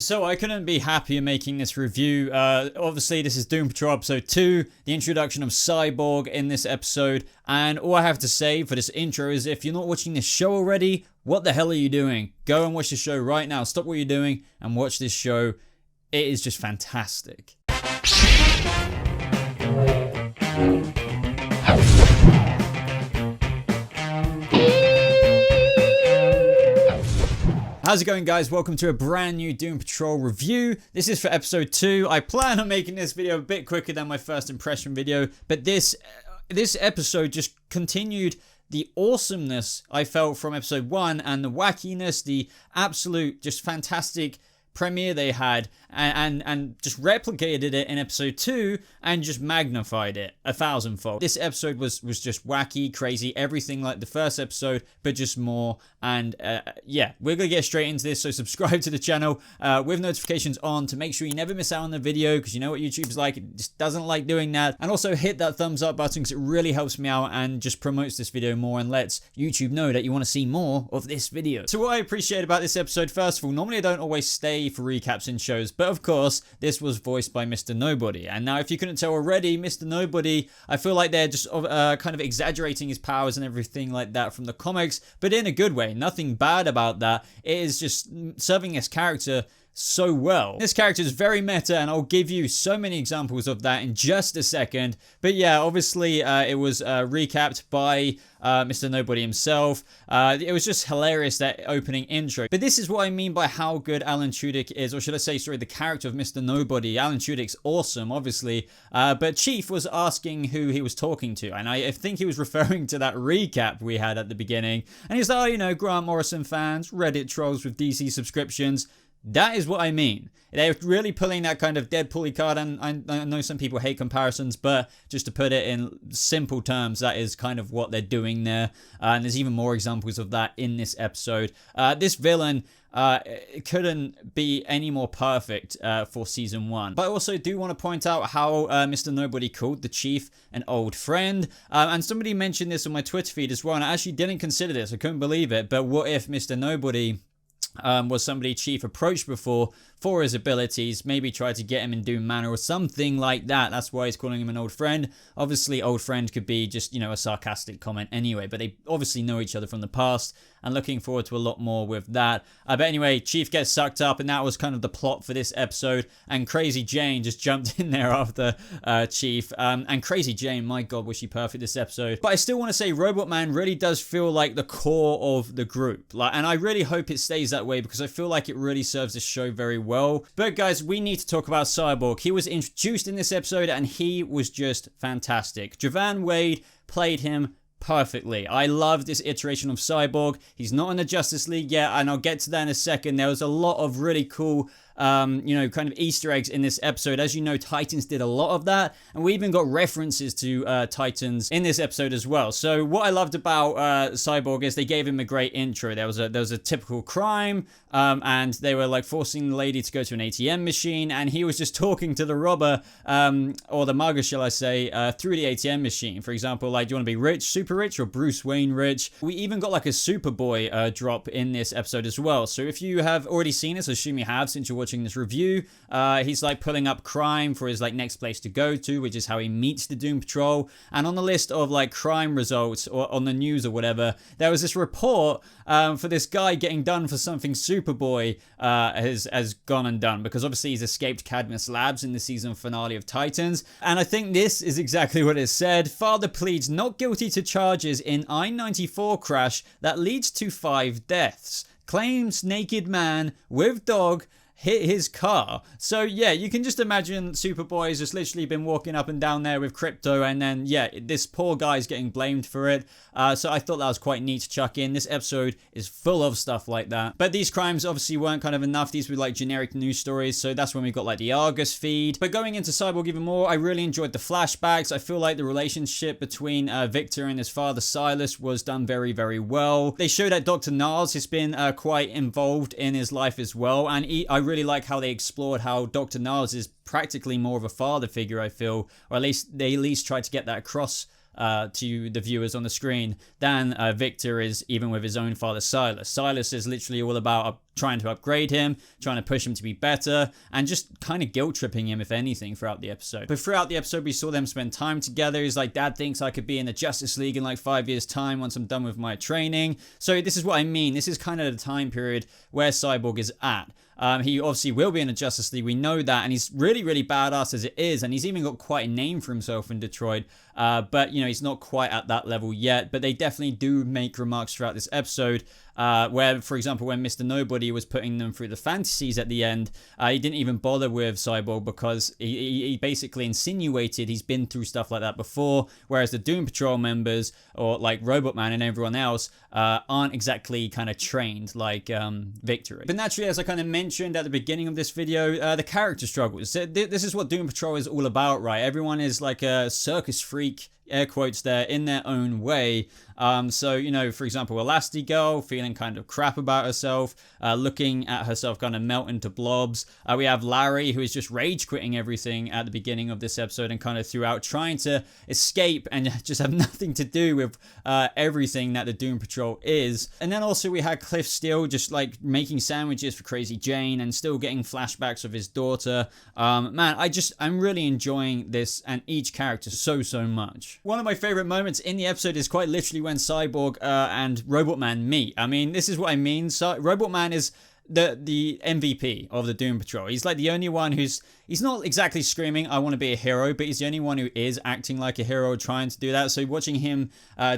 So I couldn't be happier making this review. Obviously this is Doom Patrol episode 2, the introduction of Cyborg in this episode, and all I have to say for this intro is if you're not watching this show already, what the hell are you doing? Go and watch the show right now. Stop what you're doing and watch this show. It is just fantastic. How's it going, guys? Welcome to a brand new Doom Patrol review. This is for episode 2. I plan on making this video a bit quicker than my first impression video, but this episode just continued the awesomeness I felt from episode 1 and the wackiness, the absolute just fantastic premiere they had, and just replicated it in episode 2 and just magnified it 1,000-fold. This episode was just wacky, crazy, everything like the first episode, but just more. And yeah, we're gonna get straight into this, so subscribe to the channel with notifications on to make sure you never miss out on the video, because you know what YouTube's like, it just doesn't like doing that. And also hit that thumbs up button because it really helps me out and just promotes this video more and lets YouTube know that you want to see more of this video. So what I appreciate about this episode, first of all, normally I don't always stay for recaps in shows, but of course this was voiced by Mr. Nobody. And now if you couldn't tell already, Mr. Nobody, I feel like they're just kind of exaggerating his powers and everything like that from the comics, but in a good way. Nothing bad about that. It is just serving his character so well. This character is very meta, and I'll give you so many examples of that in just a second. But yeah, obviously it was recapped by Mr. Nobody himself. It was just hilarious, that opening intro. But this is what I mean by how good Alan Tudyk is, or should I say, sorry, the character of Mr. Nobody. Alan Tudyk's awesome, obviously, but Chief was asking who he was talking to, and I think he was referring to that recap we had at the beginning. And he's like, oh, you know, Grant Morrison fans, Reddit trolls with DC subscriptions. That is what I mean. They're really pulling that kind of Deadpool-y card, and I know some people hate comparisons, but just to put it in simple terms, that is kind of what they're doing there. And there's even more examples of that in this episode. This villain couldn't be any more perfect for season 1. But I also do want to point out how Mr. Nobody called the Chief an old friend. And somebody mentioned this on my Twitter feed as well, and I actually didn't consider this. I couldn't believe it. But what if Mr. Nobody was somebody Chief approached before for his abilities, maybe tried to get him in Doom Manor or something like that? That's why he's calling him an old friend. Obviously, old friend could be just, you know, a sarcastic comment anyway, but they obviously know each other from the past, and looking forward to a lot more with that. But anyway, Chief gets sucked up, and that was kind of the plot for this episode, and Crazy Jane just jumped in there after Chief. And Crazy Jane, my god, was she perfect this episode. But I still want to say Robotman really does feel like the core of the group, and I really hope it stays that way, because I feel like it really serves the show very well. But guys, we need to talk about Cyborg. He was introduced in this episode, and he was just fantastic. Javan Wade played him perfectly. I love this iteration of Cyborg. He's not in the Justice League yet, and I'll get to that in a second. There was a lot of really cool you know, kind of Easter eggs in this episode. As you know, Titans did a lot of that, and we even got references to Titans in this episode as well. So what I loved about Cyborg is they gave him a great intro. There was a typical crime, and they were like forcing the lady to go to an ATM machine, and he was just talking to the robber, or the mugger, shall I say, through the ATM machine. For example, like, do you want to be rich, super rich, or Bruce Wayne rich? We even got like a Superboy drop in this episode as well. So if you have already seen this, I assume you have since you're watching this review, he's like pulling up crime for his like next place to go to, which is how he meets the Doom Patrol. And on the list of like crime results, or on the news or whatever, there was this report for this guy getting done for something Superboy has gone and done, because obviously he's escaped Cadmus Labs in the season finale of Titans. And I think this is exactly what it said. Father pleads not guilty to charges in I-94 crash that leads to 5 deaths. Claims naked man with dog hit his car. So yeah, you can just imagine Superboy has just literally been walking up and down there with Crypto, and then yeah, this poor guy's getting blamed for it. So I thought that was quite neat to chuck in. This episode is full of stuff like that. But these crimes obviously weren't kind of enough. These were like generic news stories, so that's when we got like the Argus feed. But going into Cyborg even more, I really enjoyed the flashbacks. I feel like the relationship between Victor and his father Silas was done very, very well. They show that Dr. Gnarls has been quite involved in his life as well, and I really like how they explored how Dr. Gnarls is practically more of a father figure, I feel, or at least they tried to get that across to the viewers on the screen than Victor is, even with his own father Silas. Silas is literally all about trying to upgrade him, trying to push him to be better, and just kind of guilt tripping him, if anything, throughout the episode. But throughout the episode, we saw them spend time together. He's like, Dad thinks I could be in the Justice League in like 5 years' time once I'm done with my training. So this is what I mean. This is kind of the time period where Cyborg is at. He obviously will be in the Justice League, we know that, and he's really, really badass as it is, and he's even got quite a name for himself in Detroit, but, you know, he's not quite at that level yet. But they definitely do make remarks throughout this episode where, for example, when Mr. Nobody was putting them through the fantasies at the end, he didn't even bother with Cyborg because he basically insinuated he's been through stuff like that before, whereas the Doom Patrol members, or like Robotman and everyone else, aren't exactly kind of trained like Victor is. But naturally, as I kind of mentioned at the beginning of this video, the character struggles. This is what Doom Patrol is all about, right? Everyone is like a circus freak, air quotes there, in their own way. So, you know, for example, Elastigirl feeling kind of crap about herself, looking at herself kind of melt into blobs. We have Larry, who is just rage quitting everything at the beginning of this episode and kind of throughout, trying to escape and just have nothing to do with everything that the Doom Patrol is. And then also we had Cliff Steele just like making sandwiches for Crazy Jane and still getting flashbacks of his daughter. Man, I'm really enjoying this and each character so much. One of my favorite moments in the episode is quite literally when Cyborg and Robotman meet. I mean, this is what I mean. So Robotman is the MVP of the Doom Patrol. He's like the only one he's not exactly screaming, I want to be a hero, but he's the only one who is acting like a hero, trying to do that. So watching him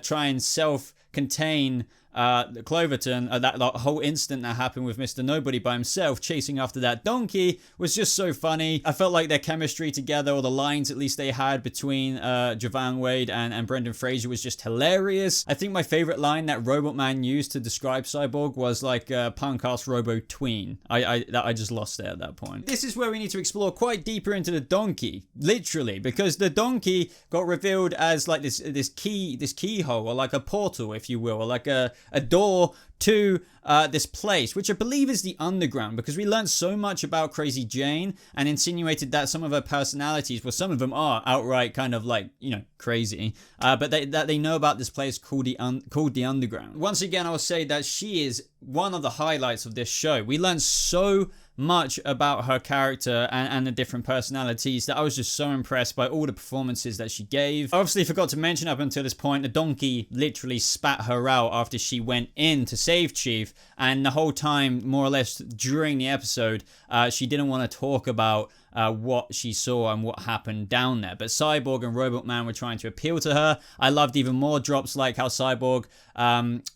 try and self-contain Cloverton, that whole incident that happened with Mr. Nobody by himself chasing after that donkey, was just so funny. I felt like their chemistry together, or the lines at least they had between Javan Wade and Brendan Fraser, was just hilarious. I think my favorite line that Robotman used to describe Cyborg was like punk ass robo tween. I just lost it at that point. This is where we need to explore quite deeper into the donkey, literally, because the donkey got revealed as like this keyhole, or like a portal, if you will, or like a door to this place, which I believe is the underground, because we learned so much about Crazy Jane and insinuated that some of her personalities, well, some of them are outright kind of like, you know, crazy, but that they know about this place called the underground. Once again, I'll say that she is one of the highlights of this show. We learned so much about her character and the different personalities that I was just so impressed by all the performances that she gave. I obviously forgot to mention up until this point, the donkey literally spat her out after she went in to save Chief, and the whole time, more or less during the episode, she didn't want to talk about what she saw and what happened down there. But Cyborg and Robotman were trying to appeal to her. I loved even more drops like how Cyborg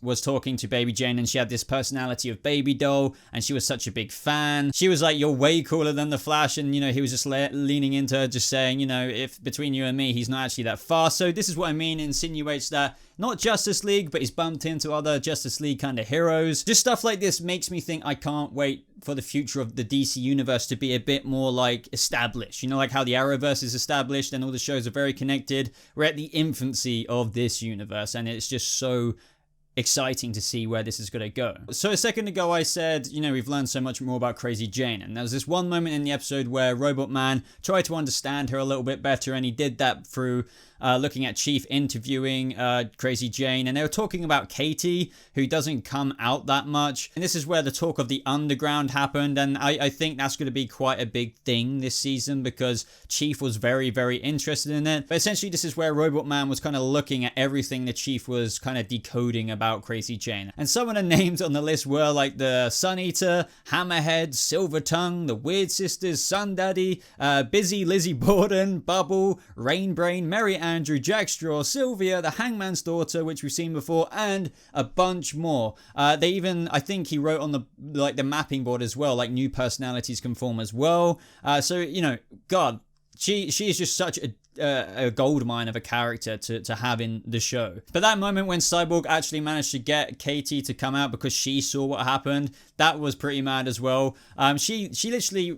was talking to Baby Jane, and she had this personality of baby doll, and she was such a big fan. She was like, you're way cooler than the Flash, and, you know, he was just leaning into her, just saying, you know, if between you and me, he's not actually that fast. So this is what I mean, insinuates that not Justice League, but he's bumped into other Justice League kind of heroes. Just stuff like this makes me think I can't wait for the future of the DC universe to be a bit more like established. You know, like how the Arrowverse is established and all the shows are very connected. We're at the infancy of this universe, and it's just so exciting to see where this is going to go. So a second ago I said, you know, we've learned so much more about Crazy Jane, and there was this one moment in the episode where Robotman tried to understand her a little bit better, and he did that through looking at Chief interviewing Crazy Jane, and they were talking about Katie, who doesn't come out that much, and this is where the talk of the underground happened, and I think that's going to be quite a big thing this season, because Chief was very interested in it. But essentially this is where Robotman was kind of looking at everything the Chief was kind of decoding about Crazy Jane, and some of the names on the list were like the Sun Eater, Hammerhead, Silver Tongue, the Weird Sisters, Sun Daddy, Busy Lizzie Borden, Bubble, Rainbrain, Mary Andrew, Jackstraw, Sylvia, the Hangman's Daughter, which we've seen before, and a bunch more. They even, I think he wrote on the mapping board as well, like new personalities can form as well. So, you know, God, she is just such a gold mine of a character to have in the show. But that moment when Cyborg actually managed to get Katie to come out because she saw what happened, that was pretty mad as well. She literally,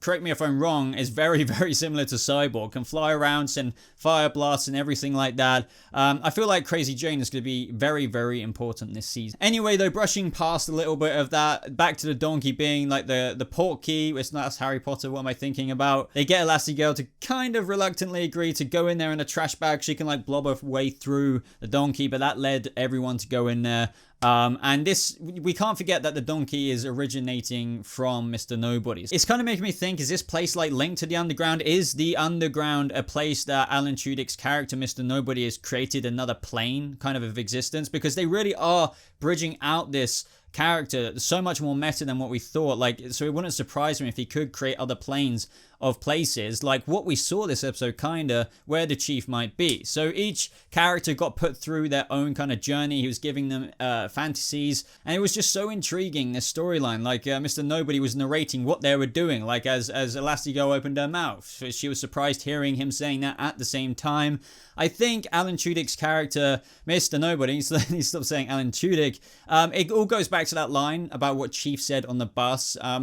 correct me if I'm wrong, is very similar to Cyborg, can fly around, send fire blasts and everything like that. I feel like Crazy Jane is going to be very important this season. Anyway, though, brushing past a little bit of that, back to the donkey being like the port key. It's not Harry Potter, what am I thinking about? They get Elastigirl to kind of reluctantly reluctantly agreed to go in there in a trash bag. She can like blob her way through the donkey, but that led everyone to go in there. And this, we can't forget that the donkey is originating from Mr. Nobody's. It's kind of making me think, is this place like linked to the underground? Is the underground a place that Alan Tudyk's character, Mr. Nobody, has created another plane kind of existence? Because they really are bridging out this character so much more meta than what we thought. Like, so it wouldn't surprise me if he could create other planes of places, like what we saw this episode, kinda where the chief might be. So each character got put through their own kind of journey. He was giving them fantasies, and it was just so intriguing, this storyline. Like Mr. Nobody was narrating what they were doing, like as Elastigirl opened her mouth. So she was surprised hearing him saying that at the same time. I think Alan Tudyk's character, Mr. Nobody, he stopped saying Alan Tudyk. It all goes back to that line about what Chief said on the bus. I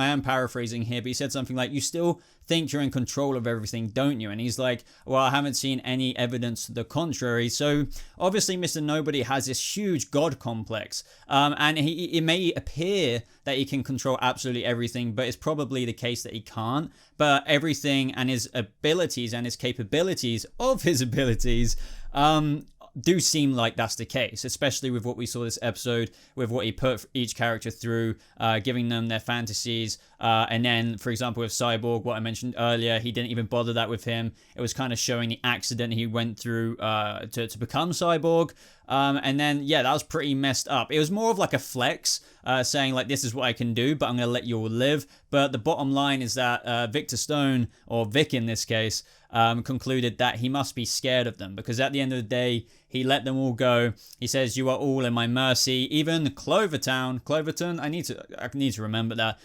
am paraphrasing here, but he said something like, "You still think you're in control of everything, don't you?" And he's like, "Well, I haven't seen any evidence to the contrary." So obviously Mr. Nobody has this huge god complex, and it may appear that he can control absolutely everything, but it's probably the case that he can't. But everything and his abilities and his capabilities of his abilities do seem like that's the case, especially with what we saw this episode, with what he put each character through, giving them their fantasies, and then, for example, with Cyborg, what I mentioned earlier, he didn't even bother that with him. It was kind of showing the accident he went through to become Cyborg, and then, yeah, that was pretty messed up. It was more of like a flex, saying like, this is what I can do, but I'm going to let you all live. But the bottom line is that Victor Stone, or Vic in this case, concluded that he must be scared of them, because at the end of the day, he let them all go. He says, "You are all in my mercy." Even Cloverton, I need to remember that,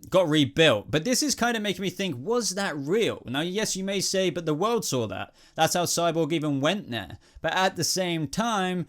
got rebuilt. But this is kind of making me think, was that real? Now, yes, you may say, but the world saw that. That's how Cyborg even went there. But at the same time,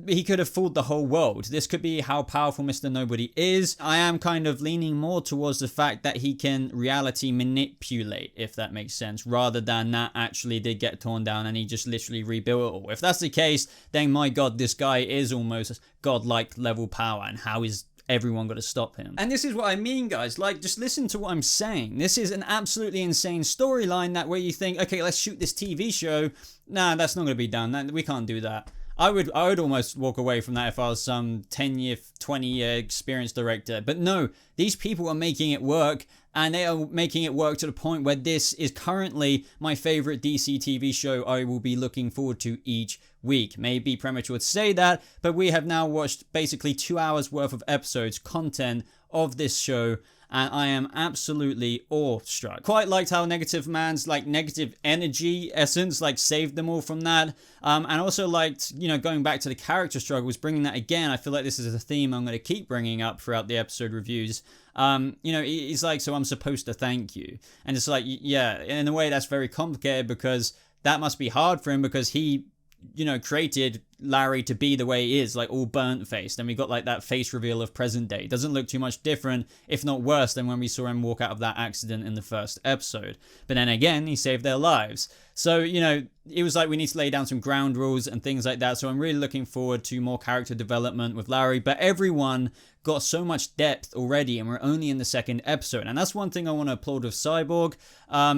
he could have fooled the whole world. This could be how powerful Mr. Nobody is. I am kind of leaning more towards the fact that he can reality manipulate, if that makes sense, rather than that actually did get torn down and he just literally rebuilt it all. If that's the case, then my god, this guy is almost godlike level power, and how is everyone got to stop him? And this is what I mean, guys. Like, just listen to what I'm saying. This is an absolutely insane storyline, that where you think, okay, let's shoot this TV show. Nah, that's not going to be done. We can't do that. I would almost walk away from that if I was some 10-year, 20-year experienced director. But no, these people are making it work, and they are making it work to the point where this is currently my favorite DC TV show I will be looking forward to each week. Maybe premature to say that, but we have now watched basically 2 hours worth of episodes, content of this show, and I am absolutely awestruck. Quite liked how Negative Man's like negative energy essence like saved them all from that, and also liked, you know, going back to the character struggles, bringing that again. I feel like this is a theme I'm going to keep bringing up throughout the episode reviews. You know, he's like, "So I'm supposed to thank you," and it's like, yeah, in a way that's very complicated, because that must be hard for him, because he, you know, created Larry to be the way he is, like all burnt faced, and we got like that face reveal of present day. It doesn't look too much different, if not worse, than when we saw him walk out of that accident in the first episode. But then again, he saved their lives. So, you know, it was like we need to lay down some ground rules and things like that. So I'm really looking forward to more character development with Larry. But everyone got so much depth already, and we're only in the second episode. And that's one thing I want to applaud with Cyborg.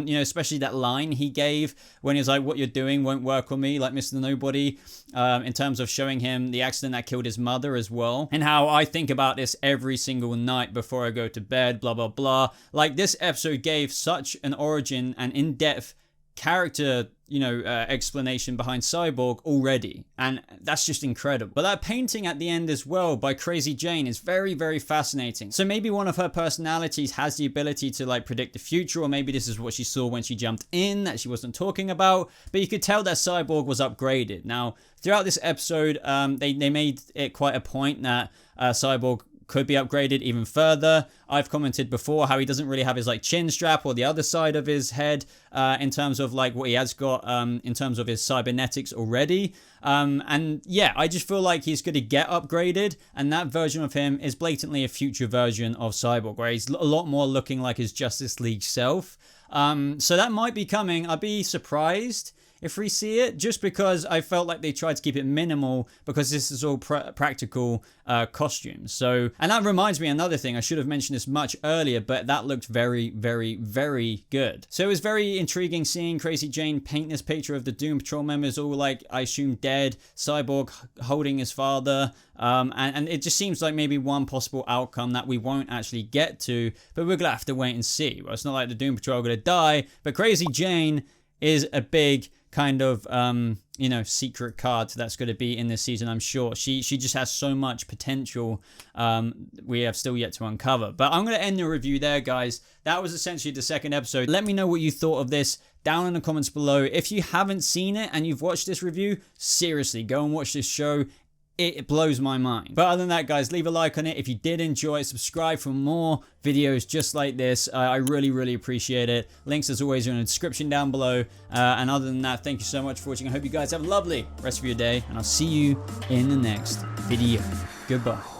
You know, especially that line he gave when he's like, "What you're doing won't work on me," like Mr. Nobody, in terms of showing him the accident that killed his mother as well, and how I think about this every single night before I go to bed, blah, blah, blah. Like, this episode gave such an origin and in-depth character, you know, explanation behind Cyborg already, and that's just incredible. But that painting at the end as well by Crazy Jane is very, very fascinating. So maybe one of her personalities has the ability to like predict the future, or maybe this is what she saw when she jumped in that she wasn't talking about, but you could tell that Cyborg was upgraded. Now, throughout this episode, they made it quite a point that Cyborg could be upgraded even further. I've commented before how he doesn't really have his like chin strap or the other side of his head in terms of like what he has got in terms of his cybernetics already. And yeah, I just feel like he's going to get upgraded, and that version of him is blatantly a future version of Cyborg, where he's a lot more looking like his Justice League self. So that might be coming. I'd be surprised if we see it, just because I felt like they tried to keep it minimal because this is all practical costumes. So, and that reminds me another thing, I should have mentioned this much earlier, but that looked very, very, very good. So it was very intriguing seeing Crazy Jane paint this picture of the Doom Patrol members all like, I assume dead, Cyborg holding his father, and it just seems like maybe one possible outcome that we won't actually get to, but we're gonna have to wait and see. Well, it's not like the Doom Patrol are gonna die, but Crazy Jane is a big kind of you know, secret card that's going to be in this season. I'm sure she just has so much potential we have still yet to uncover. But I'm going to end the review there, guys. That was essentially the second episode. Let me know what you thought of this down in the comments below. If you haven't seen it and you've watched this review, seriously go and watch this show. It blows my mind. But other than that, guys, leave a like on it. If you did enjoy it, subscribe for more videos just like this. I really, really appreciate it. Links, as always, are in the description down below. And other than that, thank you so much for watching. I hope you guys have a lovely rest of your day, and I'll see you in the next video. Goodbye.